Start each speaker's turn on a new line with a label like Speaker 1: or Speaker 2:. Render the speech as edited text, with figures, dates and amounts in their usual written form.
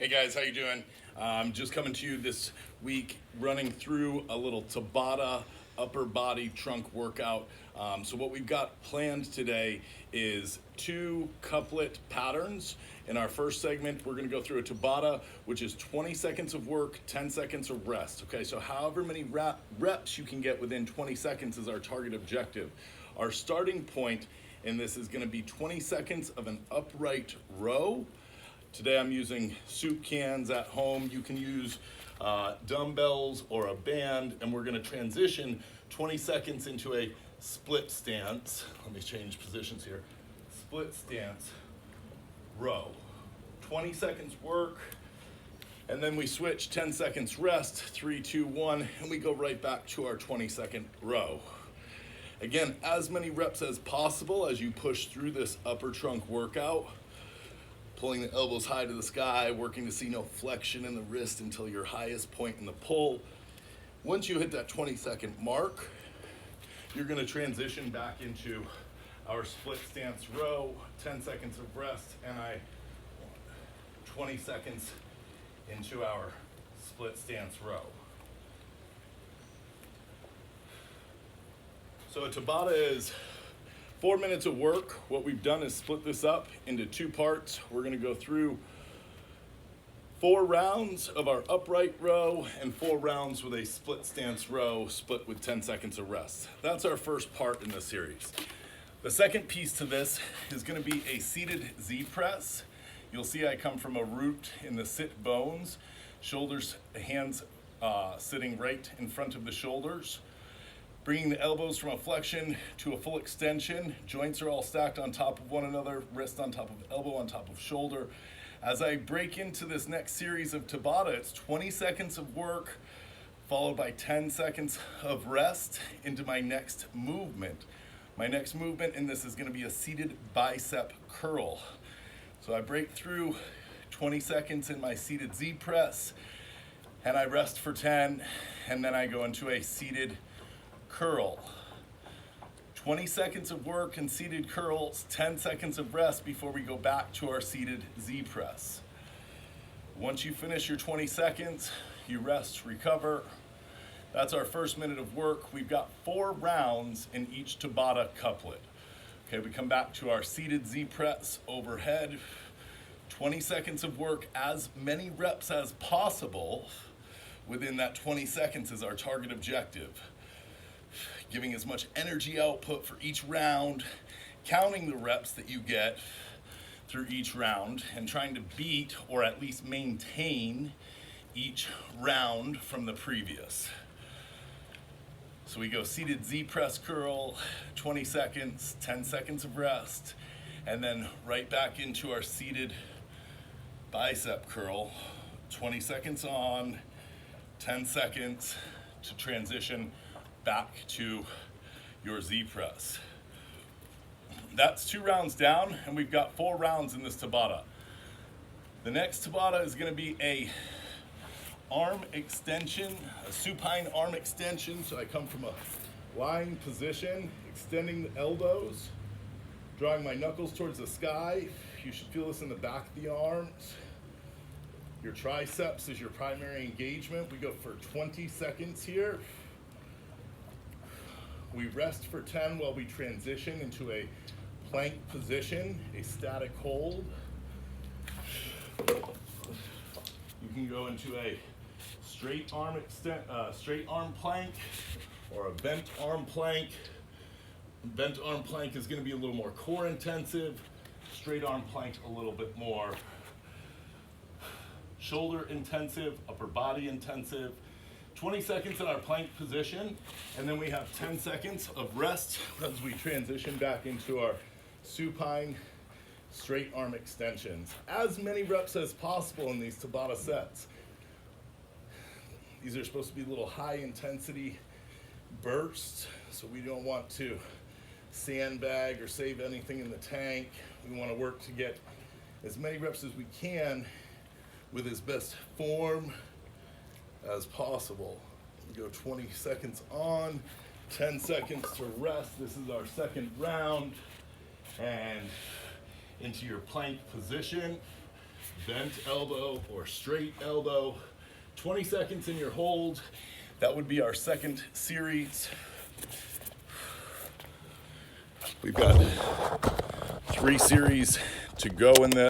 Speaker 1: Hey guys, how you doing? Just coming to you this week, running through a little Tabata upper body trunk workout. So what we've got planned today is 2 couplet patterns. In our first segment, we're going to go through a Tabata, which is 20 seconds of work, 10 seconds of rest. Okay, so however many reps you can get within 20 seconds is our target objective. Our starting point in this is going to be 20 seconds of an upright row. Today I'm using soup cans at home. You can use dumbbells or a band, and we're going to transition 20 seconds into a split stance. Let me change positions here. Split stance row. 20 seconds work, and then we switch 10 seconds rest, 3, 2, 1, and we go right back to our 20-second row. Again, as many reps as possible as you push through this upper trunk workout. Pulling the elbows high to the sky, working to see no flexion in the wrist until your highest point in the pull. Once you hit that 20-second mark, you're going to transition back into our split stance row, 10 seconds of rest, and 20 seconds into our split stance row. So a Tabata is 4 minutes of work. What we've done is split this up into 2 parts. We're going to go through 4 rounds of our upright row and 4 rounds with a split stance row, split with 10 seconds of rest. That's our first part in the series. The second piece to this is going to be a seated Z press. You'll see I come from a root in the sit bones, shoulders, hands sitting right in front of the shoulders. Bringing the elbows from a flexion to a full extension. Joints are all stacked on top of one another, wrist on top of elbow on top of shoulder. As I break into this next series of Tabata, it's 20 seconds of work, followed by 10 seconds of rest into my next movement. My next movement in this is going to be a seated bicep curl. So I break through 20 seconds in my seated Z press, and I rest for 10, and then I go into a seated curl. 20 seconds of work and seated curls, 10 seconds of rest before we go back to our seated Z press. Once you finish your 20 seconds, you rest, recover. That's our first minute of work. We've got 4 rounds in each Tabata couplet. Okay, we come back to our seated Z press overhead. 20 seconds of work, as many reps as possible. Within that 20 seconds is our target objective. Giving as much energy output for each round, counting the reps that you get through each round, and trying to beat or at least maintain each round from the previous. So we go seated Z press curl, 20 seconds, 10 seconds of rest, and then right back into our seated bicep curl, 20 seconds on, 10 seconds to transition back to your Z press. That's 2 rounds down, and we've got 4 rounds in this Tabata. The next Tabata is going to be a arm extension, a supine arm extension. So I come from a lying position, extending the elbows, drawing my knuckles towards the sky. You should feel this in the back of the arms. Your triceps is your primary engagement. We go for 20 seconds here. We rest for 10 while we transition into a plank position, a static hold. You can go into a straight arm plank or a bent arm plank. Bent arm plank is going to be a little more core intensive. Straight arm plank a little bit more shoulder intensive, upper body intensive. 20 seconds in our plank position, and then we have 10 seconds of rest as we transition back into our supine straight arm extensions. As many reps as possible in these Tabata sets. These are supposed to be little high intensity bursts, so we don't want to sandbag or save anything in the tank. We want to work to get as many reps as we can with as best form as possible. We go 20 seconds on, 10 seconds to rest. This is our second round. And into your plank position. bent elbow or straight elbow. 20 seconds in your hold. That would be our second series. We've got 3 series to go in this.